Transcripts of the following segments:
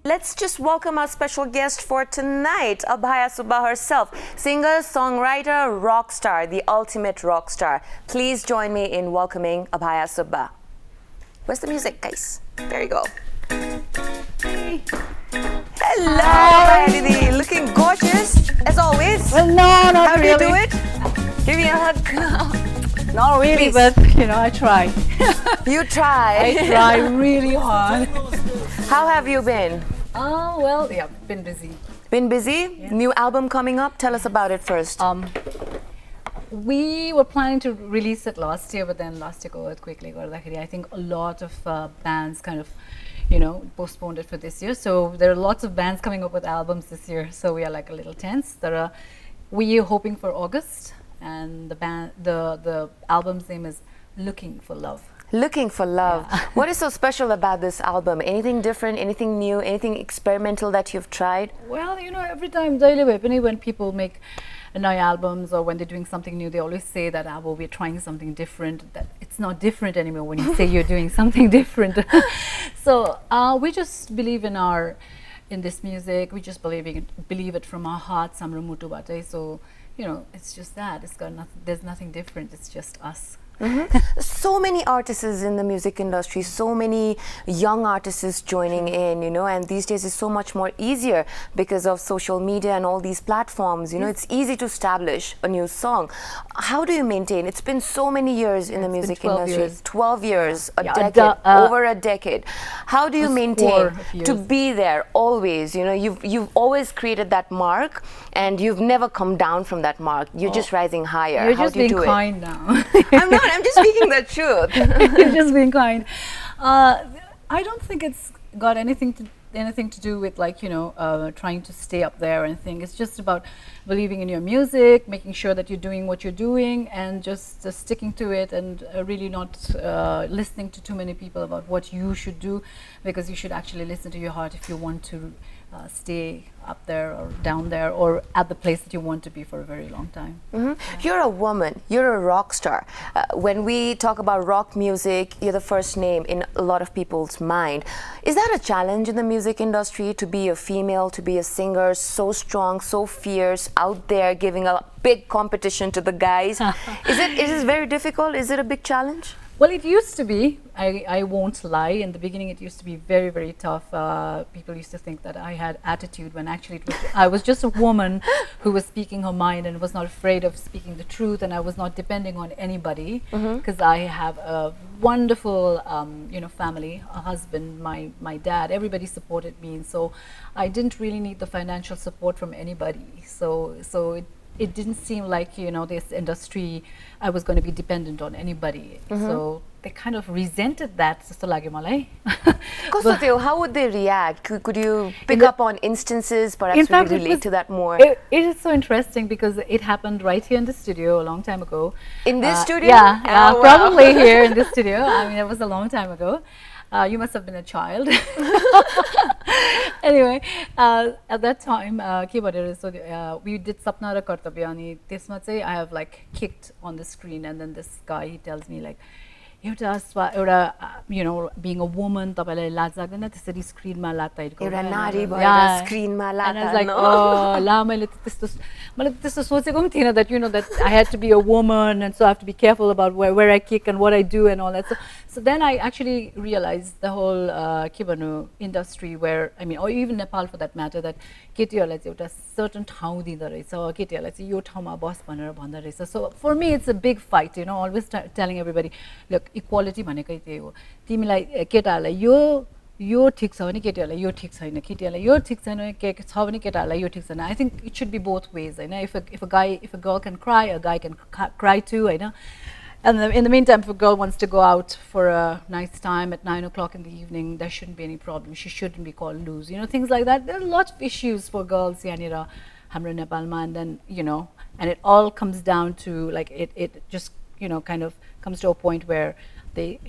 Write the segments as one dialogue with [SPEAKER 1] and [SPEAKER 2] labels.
[SPEAKER 1] Let's just welcome our special guest for tonight, Abhaya Subba herself, singer, songwriter, rock star, the ultimate rock star. Please join me in welcoming Abhaya Subba. Where's the music, guys? There you go.
[SPEAKER 2] Hey.
[SPEAKER 1] Hello, Abhaya Didi. Looking gorgeous, as always.
[SPEAKER 2] Well, no, not
[SPEAKER 1] How
[SPEAKER 2] really.
[SPEAKER 1] do you do it? Give me a hug.
[SPEAKER 2] Not really,
[SPEAKER 1] Please.
[SPEAKER 2] but you know, I try.
[SPEAKER 1] You try.
[SPEAKER 2] I try really hard.
[SPEAKER 1] How have you been?
[SPEAKER 2] Oh, well, yeah, been busy.
[SPEAKER 1] Been busy?
[SPEAKER 2] Yes.
[SPEAKER 1] New album coming up? Tell us about it first.
[SPEAKER 2] We were planning to release it last year, but then last year quickly got I think a lot of bands kind of, you know, postponed it for this year. So there are lots of bands coming up with albums this year. So we are like a little tense. We are hoping for August, and the album's name is Looking for Love.
[SPEAKER 1] Looking for Love.
[SPEAKER 2] Yeah.
[SPEAKER 1] What is so special about this album? Anything different, anything new, anything experimental that you've tried?
[SPEAKER 2] Well, you know, every time when people make new albums or when they're doing something new, they always say that, well, we're trying something different. That it's not different anymore when you say you're doing something different. So we just believe in this music. We just believe it from our hearts. So, you know, it's just that. It's got nothing. There's nothing different. It's just us.
[SPEAKER 1] Mm-hmm. So many artists in the music industry, so many young artists joining in, you know, and these days it's so much more easier because of social media and all these platforms, you know, it's easy to establish a new song. How do you maintain? It's been so many years in the music industry.
[SPEAKER 2] Years.
[SPEAKER 1] 12 years, a
[SPEAKER 2] Yeah,
[SPEAKER 1] decade, over a decade. How do you maintain to be there always? You know, you've always created that mark and you've never come down from that mark. You're just rising higher.
[SPEAKER 2] You're
[SPEAKER 1] How
[SPEAKER 2] just
[SPEAKER 1] do you
[SPEAKER 2] being
[SPEAKER 1] do
[SPEAKER 2] kind
[SPEAKER 1] it?
[SPEAKER 2] now.
[SPEAKER 1] I'm not. I'm just speaking the truth.
[SPEAKER 2] You're just being kind. I don't think it's got anything to do with, like, you know, trying to stay up there or anything. It's just about believing in your music, making sure that you're doing what you're doing, and just sticking to it, and really not listening to too many people about what you should do, because you should actually listen to your heart if you want to stay up there or down there or at the place that you want to be for a very long time.
[SPEAKER 1] Mm-hmm. Yeah. You're a woman, you're a rock star. When we talk about rock music, you're the first name in a lot of people's mind. Is that a challenge in the music industry, to be a female, to be a singer, so strong, so fierce, out there giving a big competition to the guys? Is it very difficult? Is it a big challenge?
[SPEAKER 2] Well, it used to be. I won't lie. In the beginning, it used to be very, very tough. People used to think that I had attitude, when actually I was just a woman who was speaking her mind and was not afraid of speaking the truth, and I was not depending on anybody, because I have a wonderful, you know, family, a husband, my dad. Everybody supported me, and so I didn't really need the financial support from anybody. So it didn't seem like, you know, this industry, I was going to be dependent on anybody. So they kind of resented that.
[SPEAKER 1] How would they react? Could you pick up on instances? Perhaps we could relate to that more.
[SPEAKER 2] It is so interesting because it happened right here in the studio a long time ago.
[SPEAKER 1] In this studio?
[SPEAKER 2] Yeah,
[SPEAKER 1] Oh, wow.
[SPEAKER 2] probably here in the studio. I mean, it was a long time ago. You must have been a child. Anyway, at that time, we did Sapna Ra Kartabya ani tesma chai I have like kicked on the screen, and then this guy, he tells me like, you know, being a woman, तपाईलाई लाज लाग्दैन त्यसरी स्क्रिनमा लाताइको
[SPEAKER 1] एउटा नारी भएर स्क्रिनमा लाता.
[SPEAKER 2] And I was like, oh, ला मैले त्यस्तो सोचेको पनि थिएन that, you know, that I had to be a woman, and so I have to be careful about where I kick and what I do and all that. So then I actually realized the whole industry, where, I mean, or even Nepal for that matter, that केटीहरुलाई चाहिँ एउटा certain ठाउँ दिँदो रहेछ, केटीहरुलाई चाहिँ यो ठाउँमा बस भनेर भन्दो रहेछ. So for me it's a big fight, you know, always telling everybody, look, equality भनेकै त्यही हो. तिमीलाई केटाहरुलाई यो ठीक छ भने केटीहरुलाई यो ठीक छैन, केटीहरुलाई यो ठीक छैन छ भने केटाहरुलाई यो ठीक छैन. I think it should be both ways, Hahn. If a girl can cry, a guy can cry too, Hahn. And in the meantime, if a girl wants to go out for a nice time at 9 o'clock in the evening, there shouldn't be any problem. She shouldn't be called loose, you know, things like that. There are lots of issues for girls yanira hamro Nepalma, and then, you know, and it all comes down to, like, it just, you know, kind of comes to a point where they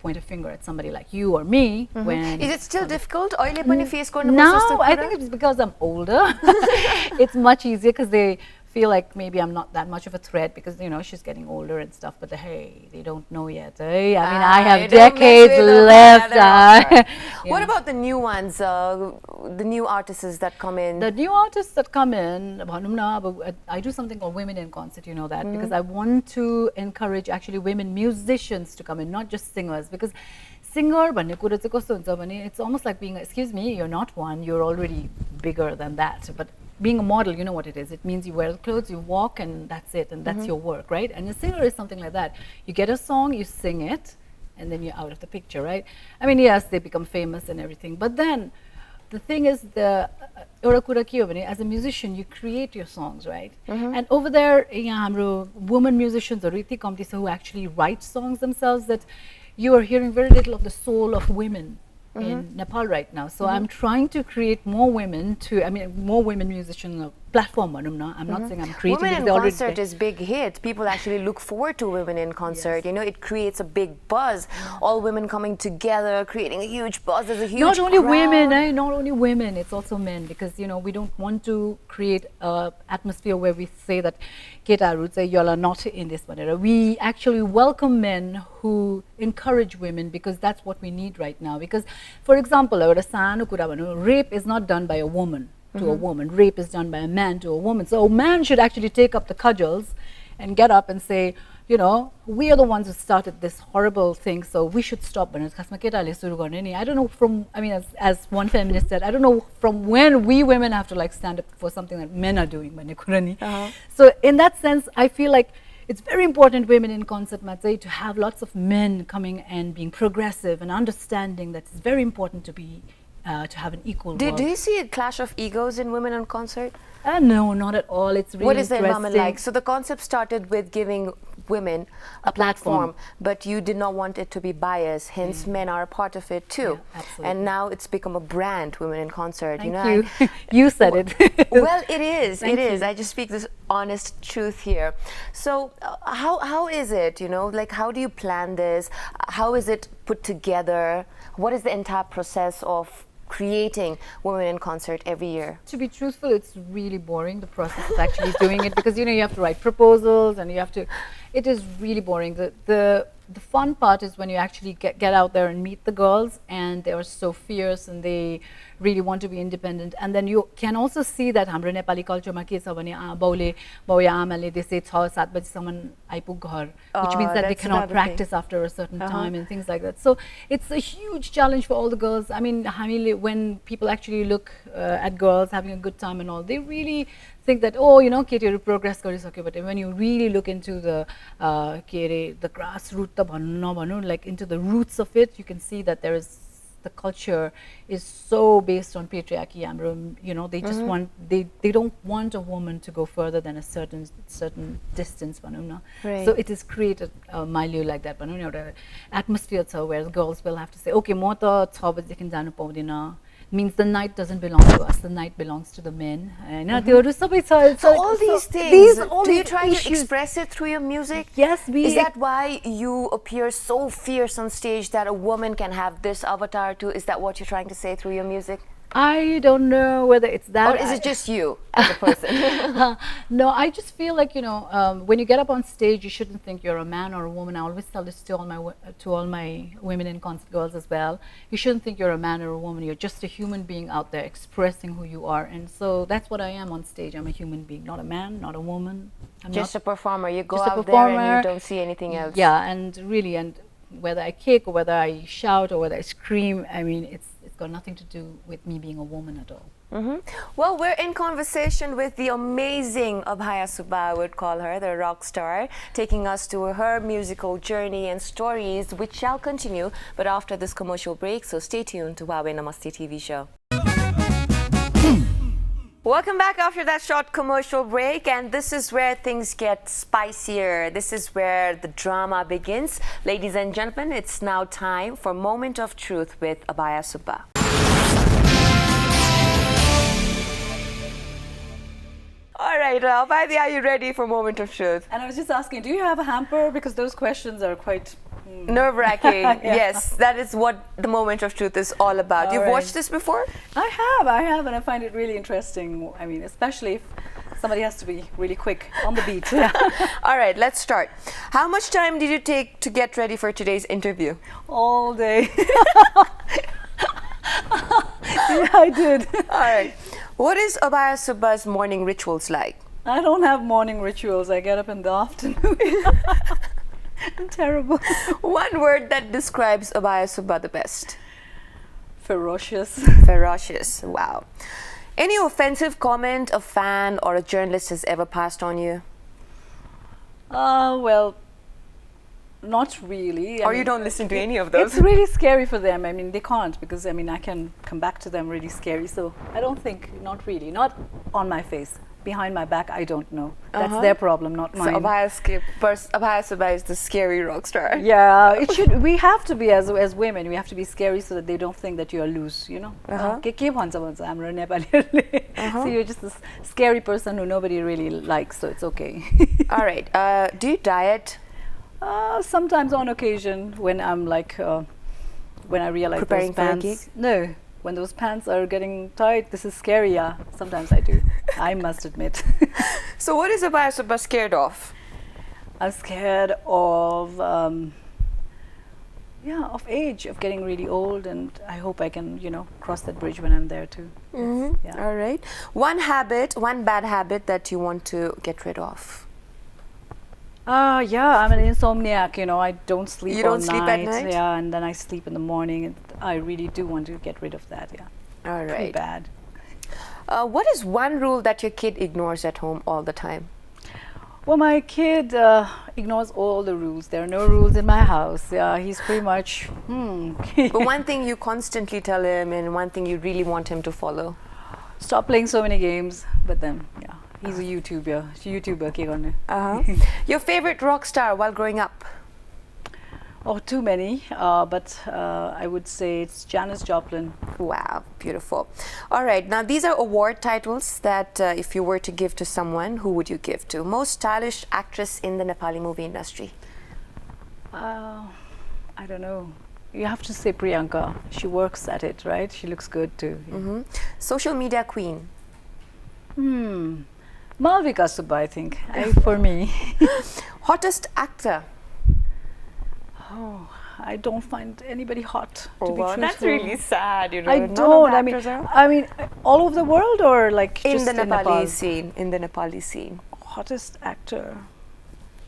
[SPEAKER 2] point a finger at somebody like you or me. When
[SPEAKER 1] is it still difficult?
[SPEAKER 2] Now I think it's because I'm older. It's much easier because they feel like maybe I'm not that much of a threat because, you know, she's getting older and stuff, but hey, they don't know yet. I mean, I have decades left.
[SPEAKER 1] What about the new ones, the new artists that come in?
[SPEAKER 2] The new artists that come in, I do something called Women in Concert, you know that, because I want to encourage actually women musicians to come in, not just singers, because singer, it's almost like being, excuse me, you're not one, you're already bigger than that. But being a model, you know what it is. It means you wear the clothes, you walk, and that's it, and that's your work, right? And a singer is something like that. You get a song, you sing it, and then you're out of the picture, right? I mean, yes, they become famous and everything, but then the thing is, as a musician, you create your songs, right? And over there, women musicians or who actually write songs themselves, that you are hearing very little of the soul of women in Nepal right now. So I'm trying to create more women more women musicians platform. I'm not saying I'm creating.
[SPEAKER 1] Women in Concert is big hit. People actually look forward to Women in Concert. Yes. You know, it creates a big buzz. All women coming together, creating a huge buzz. There's a huge
[SPEAKER 2] not only
[SPEAKER 1] crowd.
[SPEAKER 2] Women, not only women. It's also men, because you know we don't want to create a atmosphere where we say that Ketaru say y'all are not in this manera. We actually welcome men who encourage women, because that's what we need right now. Because, for example, rape is not done by a woman to a woman. Rape is done by a man to a woman. So a man should actually take up the cudgels and get up and say, you know, we are the ones who started this horrible thing, so we should stop. I don't know from, I mean, as one feminist said, I don't know from when we women have to like stand up for something that men are doing. So in that sense, I feel like it's very important, Women in Concert, Matsai, to have lots of men coming and being progressive and understanding that it's very important to be to have an equal world.
[SPEAKER 1] Do you see a clash of egos in Women in Concert?
[SPEAKER 2] No, not at all. It's really
[SPEAKER 1] What is the environment like? So the concept started with giving women a platform, but you did not want it to be biased, hence men are a part of it too.
[SPEAKER 2] Yeah,
[SPEAKER 1] and now it's become a brand, Women in Concert.
[SPEAKER 2] Thank
[SPEAKER 1] you know,
[SPEAKER 2] you. You said it.
[SPEAKER 1] Well, it is.
[SPEAKER 2] Thank
[SPEAKER 1] it is.
[SPEAKER 2] you.
[SPEAKER 1] I just speak this honest truth here. So how is it, you know, like how do you plan this? How is it put together? What is the entire process of creating Women in Concert every year?
[SPEAKER 2] To be truthful, it's really boring, the process of actually doing it, because you know you have to write proposals and you have to, it is really boring. The fun part is when you actually get out there and meet the girls, and they are so fierce and they really want to be independent. And then you can also see that हाम्रो नेपाली कल्चरमा के छ भने बाउले आमाले त्यसै 6-7 बजेसम्म आइपुग घर, which means that they cannot practice after a certain time and things like that. So it's a huge challenge for all the girls. I mean, when people actually look at girls having a good time and all, they really think that, oh, you know, केटीहरु progress गरिसक्यो. But when you really look into the grassroots, like into the roots of it, you can see that there is, the culture is so based on patriarchy. You know, they just want, they don't want a woman to go further than a certain distance.
[SPEAKER 1] Right.
[SPEAKER 2] So it is created a milieu like that. Atmosphere where the girls will have to say, okay, mo ta 6 bajeदेखि जानु पाउँदिन. Means the night doesn't belong to us, the night belongs to the men.
[SPEAKER 1] So all these things, do you try to express it through your music?
[SPEAKER 2] Yes,
[SPEAKER 1] Is that why you appear so fierce on stage that a woman can have this avatar too? Is that what you're trying to say through your music?
[SPEAKER 2] I don't know whether it's that.
[SPEAKER 1] Or is it just you as a person?
[SPEAKER 2] No, I just feel like, you know, when you get up on stage, you shouldn't think you're a man or a woman. I always tell this to all my Women in Concert girls as well. You shouldn't think you're a man or a woman. You're just a human being out there expressing who you are. And so that's what I am on stage. I'm a human being, not a man, not a woman. I'm
[SPEAKER 1] just a performer. You go
[SPEAKER 2] out
[SPEAKER 1] there and you don't see anything else.
[SPEAKER 2] Yeah, and really, and whether I kick or whether I shout or whether I scream, I mean, it's got nothing to do with me being a woman at all.
[SPEAKER 1] Well, we're in conversation with the amazing Abhaya Subba, I would call her, the rock star, taking us to her musical journey and stories, which shall continue, but after this commercial break, so stay tuned to HUAWEI Namaste TV Show. Welcome back after that short commercial break, and this is where things get spicier. This is where the drama begins. Ladies and gentlemen, it's now time for Moment of Truth with Abhaya Subba. All right, Abhaya, are you ready for Moment of Truth?
[SPEAKER 3] And I was just asking, do you have a hamper? Because those questions are quite...
[SPEAKER 1] nerve-wracking. Yes, that is what the Moment of Truth is all about. You've watched this before?
[SPEAKER 3] I have, and I find it really interesting. I mean, especially if somebody has to be really quick on the beat.
[SPEAKER 1] All right, let's start. How much time did you take to get ready for today's interview?
[SPEAKER 3] All day. did.
[SPEAKER 1] All right. What is Abhaya Subba's morning rituals like?
[SPEAKER 3] I don't have morning rituals. I get up in the afternoon. I'm terrible.
[SPEAKER 1] One word that describes Abhaya Subba the best.
[SPEAKER 3] Ferocious.
[SPEAKER 1] Ferocious. Wow. Any offensive comment a fan or a journalist has ever passed on you?
[SPEAKER 3] Well, not really.
[SPEAKER 1] Or you don't listen to any of those?
[SPEAKER 3] It's really scary for them. I mean, they can't, because I mean, I can come back to them really scary. So I don't think, not really, not on my face. Behind my back, I don't know. That's their problem, not mine.
[SPEAKER 1] So Abhaya Subba is the scary rock star.
[SPEAKER 3] Yeah, it should. We have to be as women. We have to be scary so that they don't think that you are loose. You know. I'm Nepali. So you're just this scary person who nobody really likes. So it's okay.
[SPEAKER 1] All right. Do you diet?
[SPEAKER 3] Sometimes on occasion when I'm like when I realize
[SPEAKER 1] Preparing
[SPEAKER 3] those pants.
[SPEAKER 1] for a gig?
[SPEAKER 3] No, when those pants are getting tight. This is scary. Yeah, sometimes I do. I must admit.
[SPEAKER 1] So what is Abhaya Subba scared of?
[SPEAKER 3] I'm scared of of age, of getting really old, and I hope I can, cross that bridge when I'm there too. Yeah.
[SPEAKER 1] All right. One bad habit that you want to get rid of?
[SPEAKER 3] Yeah, I'm an insomniac, I don't sleep
[SPEAKER 1] You don't
[SPEAKER 3] all
[SPEAKER 1] sleep at night?
[SPEAKER 3] Yeah, and then I sleep in the morning, and I really do want to get rid of that, yeah.
[SPEAKER 1] All
[SPEAKER 3] Pretty
[SPEAKER 1] right.
[SPEAKER 3] bad.
[SPEAKER 1] What is one rule that your kid ignores at home all the time?
[SPEAKER 3] Well, my kid ignores all the rules. There are no rules in my house. Yeah, he's pretty much,
[SPEAKER 1] But one thing you constantly tell him and one thing you really want him to follow?
[SPEAKER 3] Stop playing so many games, but then, yeah, he's a YouTuber. Ke garne?
[SPEAKER 1] Your favorite rock star while growing up?
[SPEAKER 3] Oh, too many, but I would say it's Janis Joplin.
[SPEAKER 1] Wow, beautiful. All right, now these are award titles that if you were to give to someone, who would you give to? Most stylish actress in the Nepali movie industry?
[SPEAKER 3] I don't know. You have to say Priyanka. She works at it, right? She looks good too. Yeah.
[SPEAKER 1] Social media queen?
[SPEAKER 3] Malvika Subba, I think, for me.
[SPEAKER 1] Hottest actor?
[SPEAKER 3] Oh, I don't find anybody hot, to be
[SPEAKER 1] Well,
[SPEAKER 3] truthful.
[SPEAKER 1] that's really sad,
[SPEAKER 3] I
[SPEAKER 1] None of
[SPEAKER 3] don't.
[SPEAKER 1] the
[SPEAKER 3] I mean,
[SPEAKER 1] actors are-
[SPEAKER 3] all over the world, or like
[SPEAKER 1] in
[SPEAKER 3] just
[SPEAKER 1] the
[SPEAKER 3] in
[SPEAKER 1] Nepali
[SPEAKER 3] Nepal?
[SPEAKER 1] scene. In the Nepali scene.
[SPEAKER 3] Hottest actor.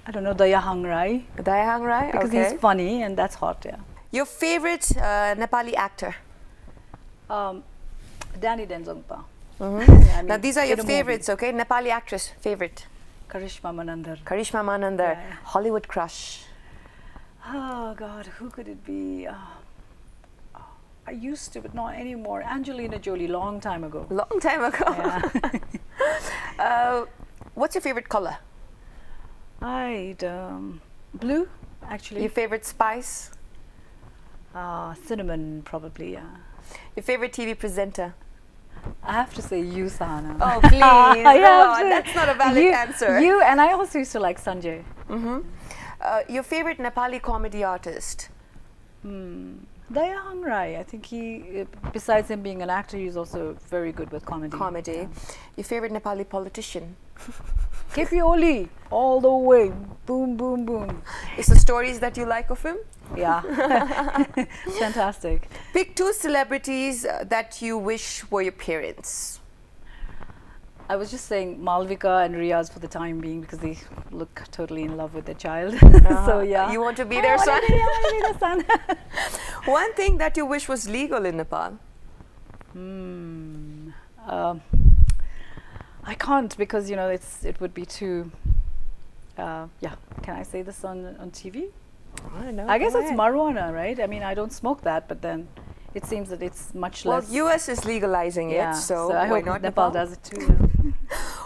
[SPEAKER 3] I don't know, Dayahang Rai,
[SPEAKER 1] Dayahang Rai?
[SPEAKER 3] because
[SPEAKER 1] Okay.
[SPEAKER 3] he's funny and that's hot. Yeah.
[SPEAKER 1] Your favorite Nepali actor?
[SPEAKER 3] Danny Denzongpa.
[SPEAKER 1] Yeah, now these are your
[SPEAKER 3] in a movie.
[SPEAKER 1] favorites, okay? Nepali actress, favorite?
[SPEAKER 3] Karishma Manandar.
[SPEAKER 1] Karishma Manandar,
[SPEAKER 3] Yeah.
[SPEAKER 1] Hollywood crush.
[SPEAKER 3] Oh God, who could it be? I used to, but not anymore. Angelina Jolie, long time ago.
[SPEAKER 1] Long time ago.
[SPEAKER 3] Yeah.
[SPEAKER 1] What's your favorite color?
[SPEAKER 3] Blue, actually.
[SPEAKER 1] Your favorite spice?
[SPEAKER 3] Cinnamon, probably. Yeah.
[SPEAKER 1] Your favorite TV presenter?
[SPEAKER 3] I have to say you, Sana.
[SPEAKER 1] Oh, please.
[SPEAKER 3] I
[SPEAKER 1] Come
[SPEAKER 3] have
[SPEAKER 1] on,
[SPEAKER 3] to.
[SPEAKER 1] that's not a valid answer.
[SPEAKER 3] You, and I also used to like Sanjay.
[SPEAKER 1] Your favorite Nepali comedy artist?
[SPEAKER 3] Dayahang Rai. I think he, besides him being an actor, he's also very good with comedy.
[SPEAKER 1] Comedy. Your favorite Nepali politician?
[SPEAKER 3] KP Oli, all the way. Boom, boom, boom.
[SPEAKER 1] It's the stories that you like of him?
[SPEAKER 3] Yeah. Fantastic.
[SPEAKER 1] Pick two celebrities that you wish were your parents.
[SPEAKER 3] I was just saying Malvika and Riaz for the time being because they look totally in love with their child. So yeah.
[SPEAKER 1] You want to be their son?
[SPEAKER 3] I want to be their son.
[SPEAKER 1] One thing that you wish was legal in Nepal?
[SPEAKER 3] I can't because it would be too. Yeah, can I say this on TV?
[SPEAKER 1] I don't know.
[SPEAKER 3] I guess
[SPEAKER 1] Go
[SPEAKER 3] it's
[SPEAKER 1] ahead.
[SPEAKER 3] marijuana, right? I mean, I don't smoke that, but then it seems that it's much
[SPEAKER 1] Well,
[SPEAKER 3] less.
[SPEAKER 1] US is legalizing
[SPEAKER 3] Yeah,
[SPEAKER 1] it, so
[SPEAKER 3] I
[SPEAKER 1] why
[SPEAKER 3] hope
[SPEAKER 1] not
[SPEAKER 3] Nepal
[SPEAKER 1] Nepal?
[SPEAKER 3] does it too. Yeah.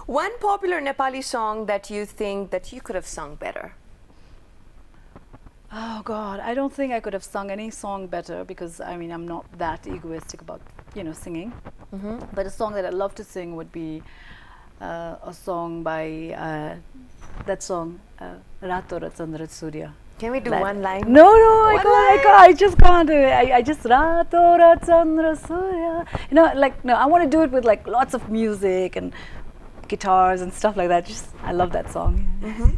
[SPEAKER 1] One popular Nepali song that you think that you could have sung better?
[SPEAKER 3] Oh God, I don't think I could have sung any song better because I'm not that egoistic about singing. But a song that I'd love to sing would be a song by that song Rato Ra Chandra Surya.
[SPEAKER 1] Can we do
[SPEAKER 3] Like-
[SPEAKER 1] one line?
[SPEAKER 3] No, I can't. I just can't do it. I just Rato Ra Chandra Surya. No, I want to do it with like lots of music and guitars and stuff like that. I love that song. Yeah.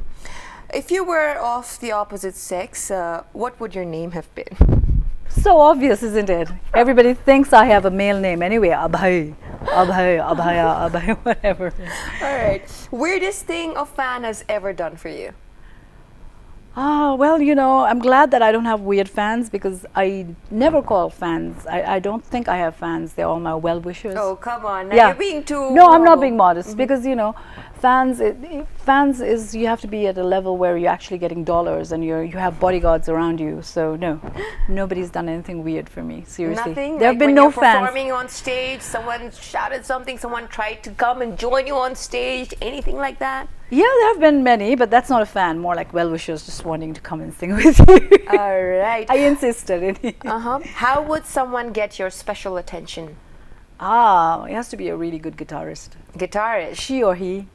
[SPEAKER 1] If you were of the opposite sex, what would your name have been?
[SPEAKER 3] So obvious, isn't it? Everybody thinks I have a male name anyway. Abhay, Abhaya, whatever.
[SPEAKER 1] All right. Weirdest thing a fan has ever done for you?
[SPEAKER 3] Well, you know, I'm glad that I don't have weird fans because I never call fans. I don't think I have fans. They're all my well-wishers.
[SPEAKER 1] Oh, come on. Now
[SPEAKER 3] Yeah.
[SPEAKER 1] you're being too...
[SPEAKER 3] No, I'm not being modest because, you know, fans is you have to be at a level where you're actually getting dollars and you have bodyguards around you. So no, nobody's done anything weird for me. Seriously,
[SPEAKER 1] Nothing?
[SPEAKER 3] there have
[SPEAKER 1] Like
[SPEAKER 3] been
[SPEAKER 1] when
[SPEAKER 3] no
[SPEAKER 1] you're
[SPEAKER 3] fans.
[SPEAKER 1] performing on stage, someone shouted something, someone tried to come and join you on stage, anything like that?
[SPEAKER 3] Yeah, there have been many, but that's not a fan. More like well-wishers just wanting to come and sing with you.
[SPEAKER 1] All right.
[SPEAKER 3] I insisted.
[SPEAKER 1] How would someone get your special attention?
[SPEAKER 3] It has to be a really good guitarist.
[SPEAKER 1] Guitarist.
[SPEAKER 3] She or he.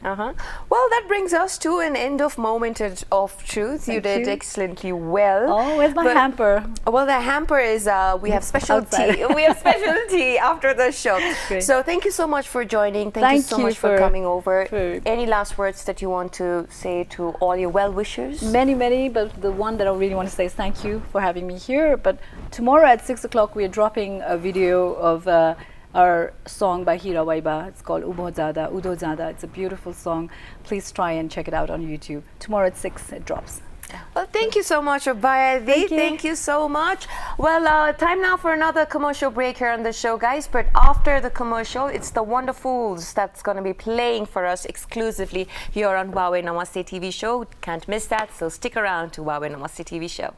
[SPEAKER 1] Well, that brings us to an end of Moment of Truth. You
[SPEAKER 3] Thank
[SPEAKER 1] did
[SPEAKER 3] you.
[SPEAKER 1] excellently well.
[SPEAKER 3] Oh, where's my hamper?
[SPEAKER 1] Well, the hamper is we have special tea.
[SPEAKER 3] Outside.
[SPEAKER 1] We have special tea after the show.
[SPEAKER 3] Great.
[SPEAKER 1] So thank you so much for joining. Thank you so much for coming over. Any last words that you want to say to all your well-wishers?
[SPEAKER 3] Many, but the one that I really want to say is thank you for having me here. But tomorrow at 6 o'clock, we are dropping a video of our song by HUAWEI. It's called Udo Zada. It's a beautiful song. Please try and check it out on YouTube. Tomorrow at 6 it drops.
[SPEAKER 1] Well, thank you so much, Abhaya. Thank you so much. Well, time now for another commercial break here on the show, guys. But after the commercial, it's the Wonderfuls that's going to be playing for us exclusively here on HUAWEI Namaste TV Show. Can't miss that, so stick around to HUAWEI Namaste TV Show.